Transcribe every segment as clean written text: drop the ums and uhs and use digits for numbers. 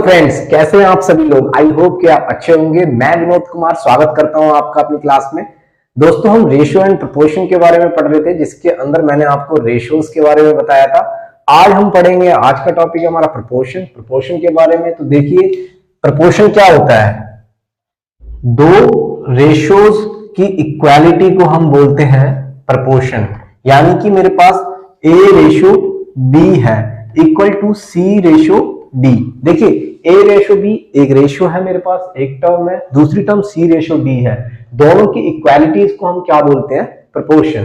Friends, कैसे हैं आप सभी लोग। आई होप कि आप अच्छे होंगे। मैं विनोद कुमार स्वागत करता हूं आपका अपनी क्लास में। दोस्तों, हम रेशियो एंड प्रोपोर्शन के बारे में पढ़ रहे थे, जिसके अंदर मैंने आपको रेशियोज के बारे में बताया था। आज हम पढ़ेंगे, आज का टॉपिक है हमारा प्रोपोर्शन के बारे में। तो देखिए, प्रोपोर्शन क्या होता है। दो रेशियोज की इक्वालिटी को हम बोलते हैं प्रोपोर्शन। यानी कि मेरे पास ए रेशियो बी है equal to C ratio D. देखिए, ए रेशियो बी एक रेशियो है मेरे पास, एक टर्म है, दूसरी टर्म सी रेशियो डी है। दोनों की इक्वालिटीज को हम क्या बोलते हैं? प्रोपोर्शन।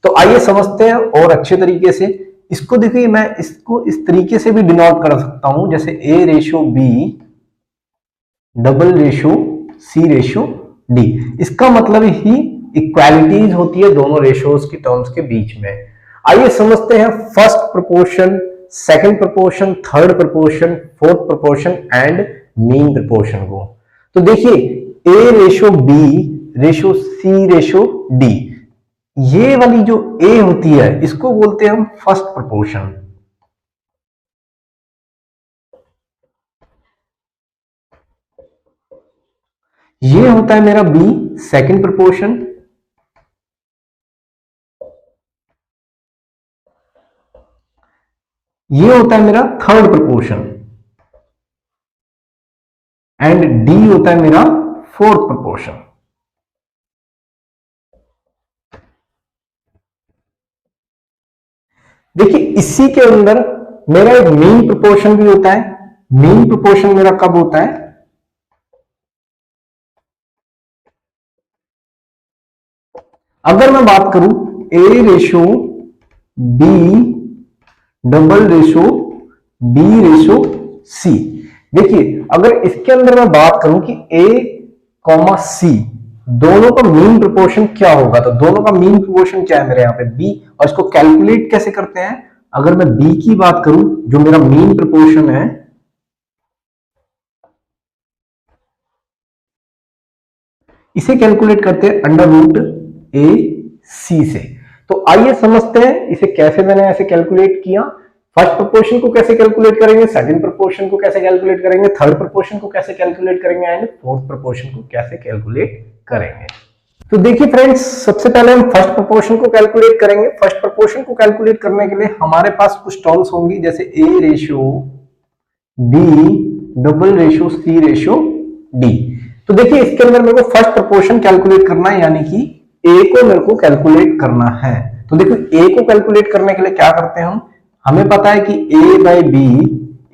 तो आइए समझते हैं और अच्छे तरीके से इसको। देखिए, मैं इसको इस तरीके से भी डिनोट कर सकता हूं, जैसे A ratio B double ratio C ratio D. इसका मतलब ही इक्वालिटीज होती है दोनों रेशियोज की टर्म्स के बीच में। आइए समझते हैं first proportion, second proportion, third proportion, fourth proportion and mean proportion को। तो देखिए, A ratio B ratio C ratio D, ये वाली जो ए होती है इसको बोलते हैं हम फर्स्ट प्रोपोर्शन। ये होता है मेरा बी सेकंड प्रोपोर्शन, ये होता है मेरा थर्ड प्रोपोर्शन एंड डी होता है मेरा फोर्थ प्रोपोर्शन। देखिए, इसी के अंदर मेरा एक मीन प्रोपोर्शन भी होता है। मीन प्रोपोर्शन मेरा कब होता है? अगर मैं बात करूं A ratio B double ratio B ratio C. देखिए, अगर इसके अंदर मैं बात करूं कि ए कॉमा सी दोनों का मीन प्रोपोर्शन क्या होगा, तो दोनों का मीन प्रोपोर्शन क्या है मेरे यहां पे बी। और इसको कैलकुलेट कैसे करते हैं? अगर मैं बी की बात करूं, जो मेरा मीन प्रोपोर्शन है, इसे कैलकुलेट करते हैं अंडर रूट ए सी से। तो आइए समझते हैं इसे कैसे मैंने ऐसे कैलकुलेट किया। फर्स्ट प्रोपोर्शन को कैसे कैलकुलेट करेंगे, सेकंड प्रोपोर्शन को कैसे कैलकुलेट करेंगे, थर्ड प्रोपोर्शन को कैसे कैलकुलेट करेंगे एंड फोर्थ प्रोपोर्शन को कैसे कैलकुलेट करेंगे। तो देखिए फ्रेंड्स, सबसे पहले हम फर्स्ट प्रोपोर्शन को कैलकुलेट करेंगे। फर्स्ट प्रोपोर्शन को कैलकुलेट करने के लिए हमारे पास कुछ टर्म्स होंगी, जैसे A ratio B double ratio C ratio D. तो देखिए, इसके अंदर मेरे को फर्स्ट प्रोपोर्शन कैलकुलेट करना है, यानी कि ए को मेरे को कैलकुलेट करना है। तो देखो, ए को कैलकुलेट करने के लिए क्या करते हैं हम, हमें पता है कि a by B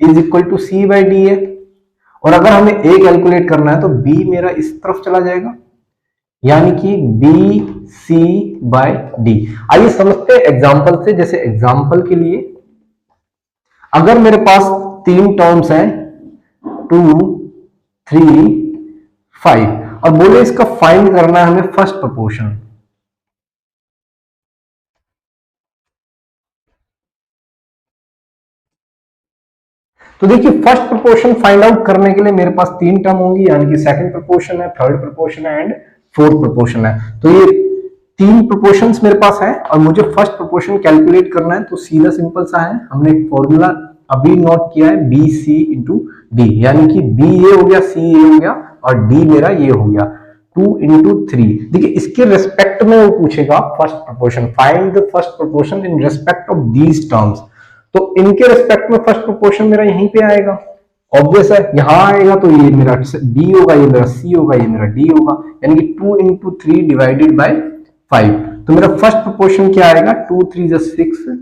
is equal to C by D है। और अगर हमें a कैलकुलेट करना है तो b मेरा इस तरफ चला जाएगा, यानी कि बी सी बाई डी। आइए समझते हैं एग्जांपल से। जैसे एग्जांपल के लिए, अगर मेरे पास तीन टर्म्स हैं 2 3 5 और बोले इसका फाइंड करना है हमें फर्स्ट प्रोपोर्शन। तो देखिए, फर्स्ट प्रोपोर्शन फाइंड आउट करने के लिए मेरे पास तीन टर्म होंगी, यानी कि सेकंड प्रोपोर्शन है, थर्ड प्रोपोर्शन है एंड फोर्थ प्रोपोर्शन है। तो ये तीन प्रोपोर्शंस मेरे पास है और मुझे फर्स्ट प्रोपोर्शन कैलकुलेट करना है। तो सीधा सिंपल सा है, हमने एक फॉर्मूला अभी नोट किया है, बी सी इंटू डी, यानी कि बी ये हो गया, सी ये हो गया और डी मेरा ये हो गया 2 इंटू 3। देखिए, इसके रेस्पेक्ट में वो पूछेगा first proportion, find the first proportion in respect of these terms. तो इनके रेस्पेक्ट में फर्स्ट प्रोपोर्शन मेरा यहीं पे आएगा, ऑब्वियस है। यहां आएगा तो ये मेरा बी होगा, ये मेरा सी होगा, ये मेरा डी होगा, यानी कि 2 इंटू 3 डिवाइडेड बाई 5। तो मेरा फर्स्ट प्रोपोर्शन क्या आएगा? 2 3 6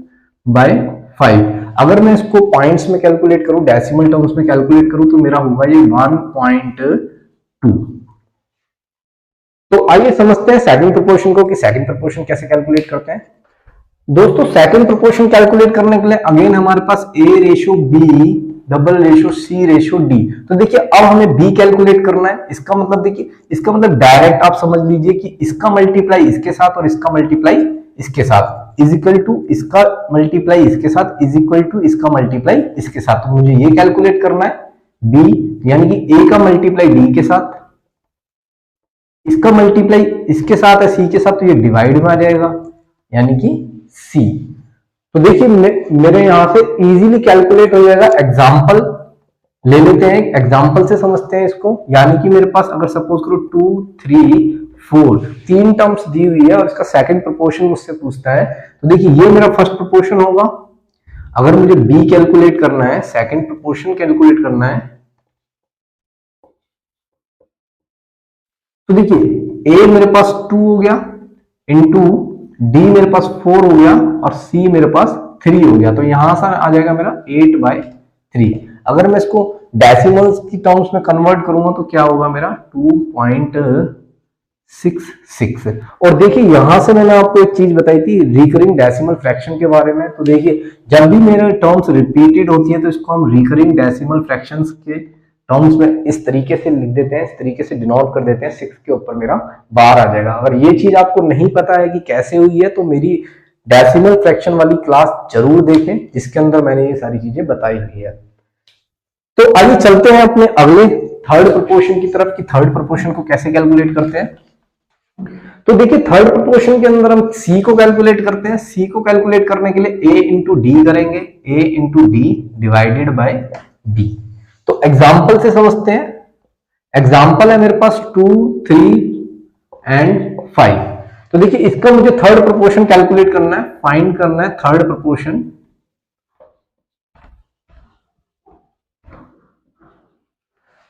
बाई 5। अगर मैं इसको पॉइंट्स में कैलकुलेट करूं, डेसिमल टर्म्स में कैलकुलेट करूं, तो मेरा होगा ये 1.2। तो आइए समझते हैं सेकंड प्रोपोर्शन को, कि सेकंड प्रोपोर्शन कैसे कैलकुलेट करते हैं। दोस्तों, सेकंड प्रोपोर्शन कैलकुलेट करने के लिए अगेन हमारे पास A ratio B double ratio C ratio D. तो देखिए, अब हमें बी कैलकुलेट करना है। इसका मतलब देखिए, इसका मतलब डायरेक्ट आप समझ लीजिए कि इसका मल्टीप्लाई इसके साथ और इसका मल्टीप्लाई इसके साथ इज इक्वल टू इसका मल्टीप्लाई इसके साथ इज इक्वल टू इसका मल्टीप्लाई इसके साथ। तो मुझे ये कैलकुलेट करना है बी, यानी कि ए का मल्टीप्लाई डी के साथ, इसका मल्टीप्लाई इसके साथ है सी के साथ, तो ये डिवाइड में आ जाएगा, यानी कि सी। तो देखिए, मेरे यहां से इजीली कैलकुलेट हो जाएगा एग्जाम्पल ले लेते हैं, एग्जाम्पल से समझते हैं इसको। यानी कि मेरे पास अगर सपोज करो 2 3 4 तीन टर्म्स दी हुई है और इसका सेकंड प्रोपोर्शन मुझसे पूछता है, तो देखिए ये मेरा फर्स्ट प्रोपोर्शन होगा। अगर मुझे बी कैलकुलेट करना है, सेकंड प्रोपोर्शन कैलकुलेट करना है, तो देखिए ए मेरे पास 2 हो गया इंटू डी मेरे पास 4 हो गया और सी मेरे पास 3 हो गया। तो यहां से आ जाएगा मेरा 8/3। अगर मैं इसको डेसिमल्स की टर्म्स में कन्वर्ट करूंगा तो क्या होगा मेरा 2.66। और देखिए यहां से मैंने आपको एक चीज बताई थी रिकरिंग डेसिमल फ्रैक्शन के बारे में। तो देखिए जब भी मेरे टर्म्स रिपीटेड होती है तो इसको हम रिकरिंग डेसिमल फ्रैक्शंस के टर्म्स में इस तरीके से लिख देते हैं, इस तरीके से डिनोट कर देते हैं। 6 के ऊपर मेरा बार आ जाएगा। अगर ये चीज आपको नहीं पता है कि कैसे हुई है तो मेरी डेसिमल फ्रैक्शन वाली क्लास जरूर देखें, जिसके अंदर मैंने ये सारी चीजें बताई हुई है। तो आइए चलते हैं अपने अगले थर्ड प्रोपोर्शन की तरफ कि थर्ड प्रोपोर्शन को कैसे कैलकुलेट करते हैं। तो देखिए थर्ड प्रोपोर्शन के अंदर हम सी को कैलकुलेट करते हैं। सी को कैलकुलेट करने के लिए ए इंटू डी करेंगे, A into D divided by B. तो एग्जाम्पल से समझते हैं। एग्जाम्पल है मेरे पास 2 3 एंड 5। तो देखिए इसका मुझे थर्ड प्रोपोर्शन कैलकुलेट करना है, फाइंड करना है थर्ड प्रोपोर्शन।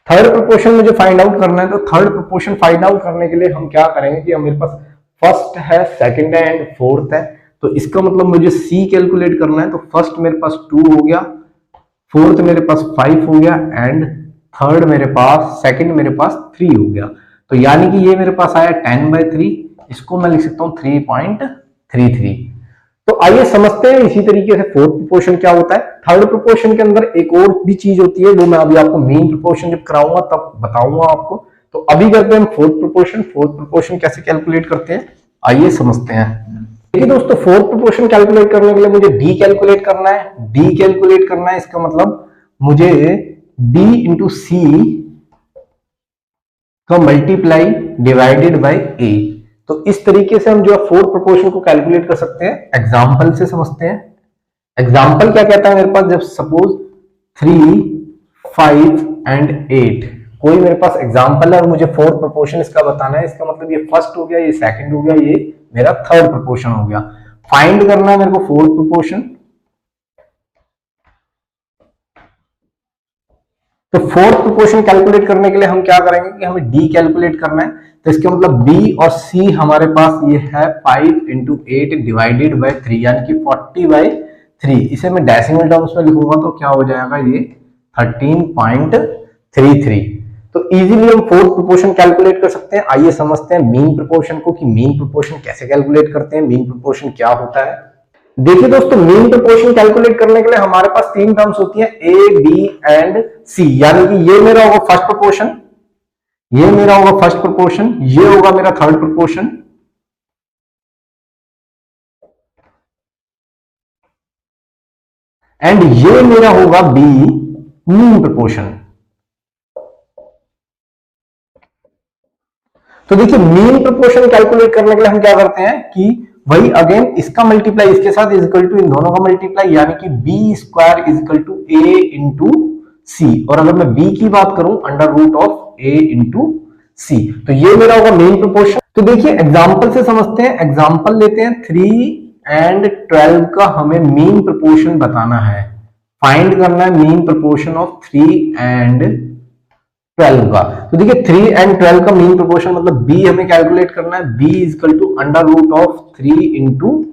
थर्ड प्रोपोर्शन मुझे फाइंड आउट करना है। तो थर्ड प्रोपोर्शन फाइंड आउट करने के लिए हम क्या करेंगे कि मेरे पास फर्स्ट है, सेकंड है एंड फोर्थ है। तो इसका मतलब मुझे सी कैलकुलेट करना है। तो फर्स्ट मेरे पास 2 हो गया, फोर्थ मेरे पास 5 हो गया एंड थर्ड मेरे पास, सेकंड मेरे पास 3 हो गया। तो यानी कि ये मेरे पास आया 10/3। इसको मैं लिख सकता हूं 3.33। तो आइए समझते हैं इसी तरीके से फोर्थ प्रोपोर्शन क्या होता है। थर्ड प्रोपोर्शन के अंदर एक और भी चीज होती है, वो मैं अभी आपको मेन प्रोपोर्शन जब कराऊंगा तब बताऊंगा आपको। तो अभी करते हैं हम फोर्थ प्रोपोर्शन। फोर्थ प्रोपोर्शन कैसे कैलकुलेट करते हैं आइए समझते हैं। देखिए दोस्तों फोर्थ प्रोपोर्शन कैलकुलेट करने के लिए मुझे डी कैलकुलेट करना है। डी कैलकुलेट करना है, इसका मतलब मुझे बी इंटू सी का मल्टीप्लाई डिवाइडेड बाय ए। तो इस तरीके से हम जो है फोर्थ प्रोपोर्शन को कैलकुलेट कर सकते हैं। एग्जाम्पल से समझते हैं। एग्जाम्पल क्या कहता है मेरे पास, जब सपोज 3 5 एंड 8 कोई मेरे पास एग्जाम्पल है और मुझे फोर्थ प्रोपोर्शन इसका बताना है। इसका मतलब ये फर्स्ट हो गया, ये सेकंड हो गया, ये मेरा थर्ड प्रोपोर्शन हो गया। फाइंड करना है मेरे को फोर्थ प्रोपोर्शन। तो फोर्थ प्रोपोर्शन कैलकुलेट करने के लिए हम क्या करेंगे कि हमें डी कैलकुलेट करना है। तो इसका मतलब बी और सी हमारे पास ये है 5 इंटू 8 डिवाइडेड बाय 3 यानी कि 40/3। इसे मैं डेसिमल टर्म्स में लिखूंगा तो क्या हो जाएगा ये 13.33। तो इजीली हम फोर्थ प्रोपोर्शन कैलकुलेट कर सकते हैं। आइए समझते हैं मीन प्रोपोर्शन को कि मीन प्रोपोर्शन कैसे कैलकुलेट करते हैं, मीन प्रोपोर्शन क्या होता है। देखिए दोस्तों मीन प्रोपोर्शन कैलकुलेट करने के लिए हमारे पास तीन टर्म्स होती हैं ए बी एंड सी। यानी कि ये मेरा होगा फर्स्ट प्रोपोर्शन, ये मेरा होगा फर्स्ट प्रोपोर्शन, ये होगा मेरा थर्ड प्रोपोर्शन एंड ये मेरा होगा बी मीन प्रोपोर्शन। तो देखिए मीन प्रोपोर्शन कैलकुलेट करने के लिए हम क्या करते हैं कि वही अगेन इसका मल्टीप्लाई इसके साथ इज इक्वल टू इन दोनों का मल्टीप्लाई यानी कि B square is equal to A into C. और अगर मैं बी की बात करूं under root of A into C. तो ये मेरा होगा मेन प्रोपोर्शन। तो देखिए एग्जांपल से समझते हैं। एग्जांपल लेते हैं 3 एंड 12 का हमें मीन प्रोपोर्शन बताना है, फाइंड करना है मीन प्रोपोर्शन ऑफ 3 एंड 12 का। तो देखिए 3 एंड 12 का मीन प्रोपोर्शन मतलब b हमें कैलकुलेट करना है। b is equal to under root of 3 into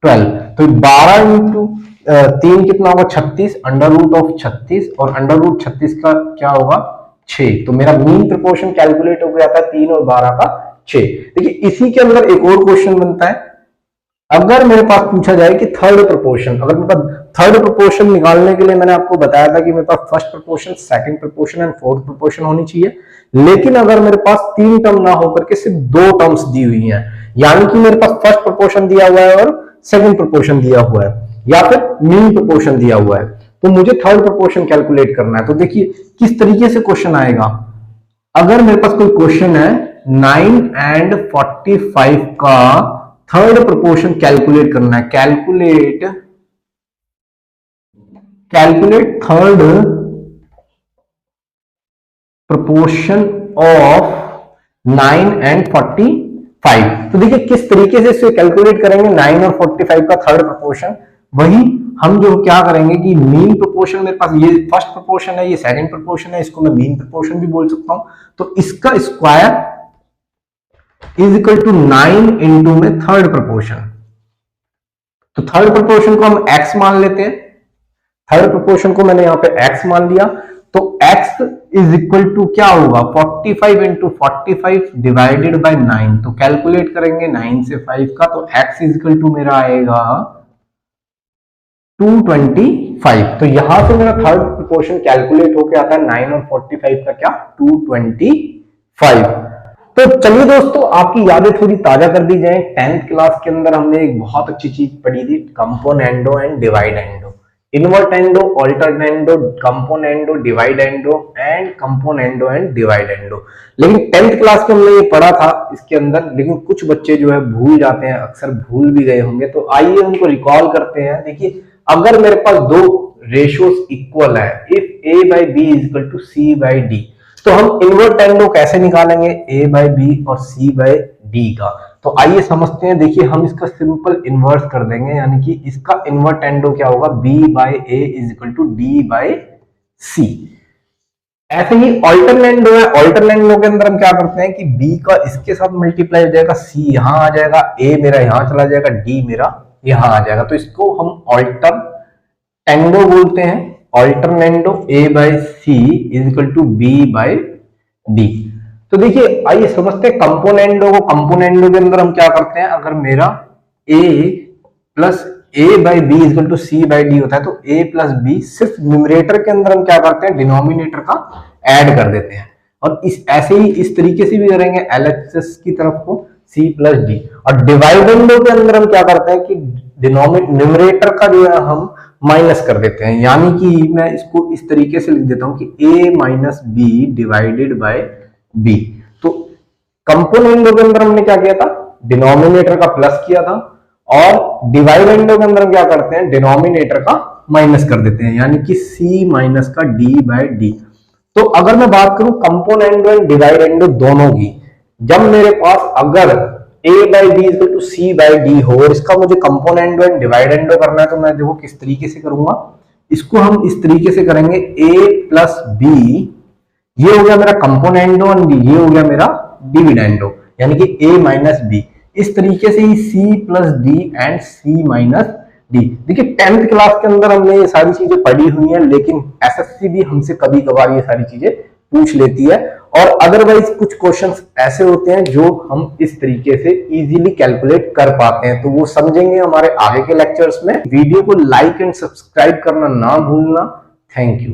12। तो 12 इंटू 3 कितना होगा 36, अंडर रूट ऑफ 36 और अंडर रूट 36 का क्या होगा 6। तो मेरा मीन प्रोपोर्शन कैलकुलेट हो गया था 3 और 12 का 6। देखिए इसी के अंदर एक और क्वेश्चन बनता है। अगर मेरे पास पूछा जाए कि थर्ड प्रोपोर्शन, अगर मेरे पास थर्ड प्रोपोर्शन निकालने के लिए मैंने आपको बताया था कि मेरे पास first proportion, second proportion and fourth proportion होनी चाहिए। लेकिन अगर मेरे पास 3 टर्म ना होकर के सिर्फ 2 टर्म्स दी हुई हैं, यानी कि मेरे पास फर्स्ट प्रोपोर्शन दिया हुआ है और सेकंड प्रोपोर्शन दिया हुआ है या फिर मीन प्रोपोर्शन दिया हुआ है, तो मुझे थर्ड प्रोपोर्शन कैलकुलेट करना है। तो देखिए किस तरीके से क्वेश्चन आएगा। अगर मेरे पास कोई क्वेश्चन है 9 एंड 45 का थर्ड प्रोपोर्शन कैलकुलेट करना है, calculate third proportion of 9 and 45। तो देखिए किस तरीके से इसे कैलकुलेट करेंगे 9 और 45 का थर्ड प्रोपोर्शन। वही हम जो क्या करेंगे कि मीन प्रोपोर्शन, मेरे पास ये फर्स्ट प्रोपोर्शन है, ये सेकंड प्रोपोर्शन है, इसको मैं मीन प्रोपोर्शन भी बोल सकता हूं। तो इसका square is equal to 9 into में थर्ड प्रोपोर्शन। तो थर्ड प्रोपोर्शन को हम x मान लेते हैं। थर्ड प्रोपोर्शन को मैंने यहां पे x मान लिया, तो x इज इक्वल टू क्या होगा 45 इंटू 45 डिवाइडेड बाई 9। तो कैलकुलेट करेंगे 9 से 5 का, तो x इज इक्वल टू मेरा आएगा 225। तो यहां से मेरा थर्ड प्रोपोर्शन कैलकुलेट होके आता है 9 और 45 का क्या 225। तो चलिए दोस्तों, आपकी यादें थोड़ी ताजा कर दी जाए। 10th क्लास के अंदर हमने एक बहुत अच्छी चीज पढ़ी थी, componendo and dividendo, invertendo, alternendo, componendo, dividendo and componendo and dividendo. लेकिन 10th क्लास में हमने ये पढ़ा था इसके अंदर, लेकिन कुछ बच्चे जो है भूल जाते हैं, अक्सर भूल भी गए होंगे। तो आइए उनको रिकॉल करते हैं। देखिए, अगर मेरे पास दो रेशियोज इक्वल है, if a by B is equal to C by D, तो हम इन्वर्टेंडो कैसे निकालेंगे a बाई बी और c बाई डी का। तो आइए समझते हैं। देखिए, हम इसका सिंपल इनवर्स कर देंगे, यानी कि इसका इन्वर्टेंडो क्या होगा b by A is equal to D by C. ऐसे ही ऑल्टरनेंडो है, ऑल्टरनेंडो के अंदर हम क्या करते हैं कि b का इसके साथ मल्टीप्लाई हो जाएगा, c यहां आ जाएगा, a मेरा यहां चला जाएगा, d मेरा यहां आ जाएगा। तो इसको हम ऑल्टरनेंडो बोलते हैं, alternendo a by C is equal to b by D. तो देखिए, आइए समझते हैं कंपोनेंडो को। कंपोनेंडो के अंदर हम क्या करते हैं, अगर मेरा a plus a by B is equal to C by D होता है, तो a प्लस बी सिर्फ न्यूमरेटर के अंदर हम क्या करते हैं, डिनोमिनेटर का ऐड कर देते हैं। और ऐसे ही इस तरीके से भी करेंगे LHS की तरफ को c प्लस डी। और डिवाइडेंडो के अंदर हम क्या करते हैं कि न्यूमरेटर का जो है हम माइनस कर देते हैं, यानी कि मैं इसको इस तरीके से लिख देता हूं कि a minus B divided by b। तो कंपोनेंडो के अंदर हमने क्या किया था, डिनोमिनेटर का प्लस किया था, और डिवाइडेंडो के अंदर हम क्या करते हैं, डिनोमिनेटर का माइनस कर देते हैं, यानी कि c माइनस का d बाय डी। तो अगर मैं बात करूं कंपोनेंडो एंड डिवाइडेंडो दोनों की, जब मेरे पास अगर a by B equal to C by D हो और इसका मुझे कंपोनेंडो एंड डिवाइडेंडो करना है, तो मैं देखो किस तरीके से करूंगा। इसको हम इस तरीके से करेंगे, a प्लस बी, ये हो गया मेरा कंपोनेंडो और ये हो गया मेरा डिविडेंडो, यानी कि a माइनस बी। इस तरीके से ही c plus D and c minus D. देखिए, 10th क्लास के अंदर हमने ये सारी चीजें पढ़ी हुई हैं, लेकिन एसएससी भी हमसे कभी कभार ये सारी चीजें पूछ लेती है। और अदरवाइज कुछ क्वेश्चंस ऐसे होते हैं जो हम इस तरीके से इजीली कैलकुलेट कर पाते हैं, तो वो समझेंगे हमारे आगे के लेक्चर्स में। वीडियो को लाइक एंड सब्सक्राइब करना ना भूलना। Thank you.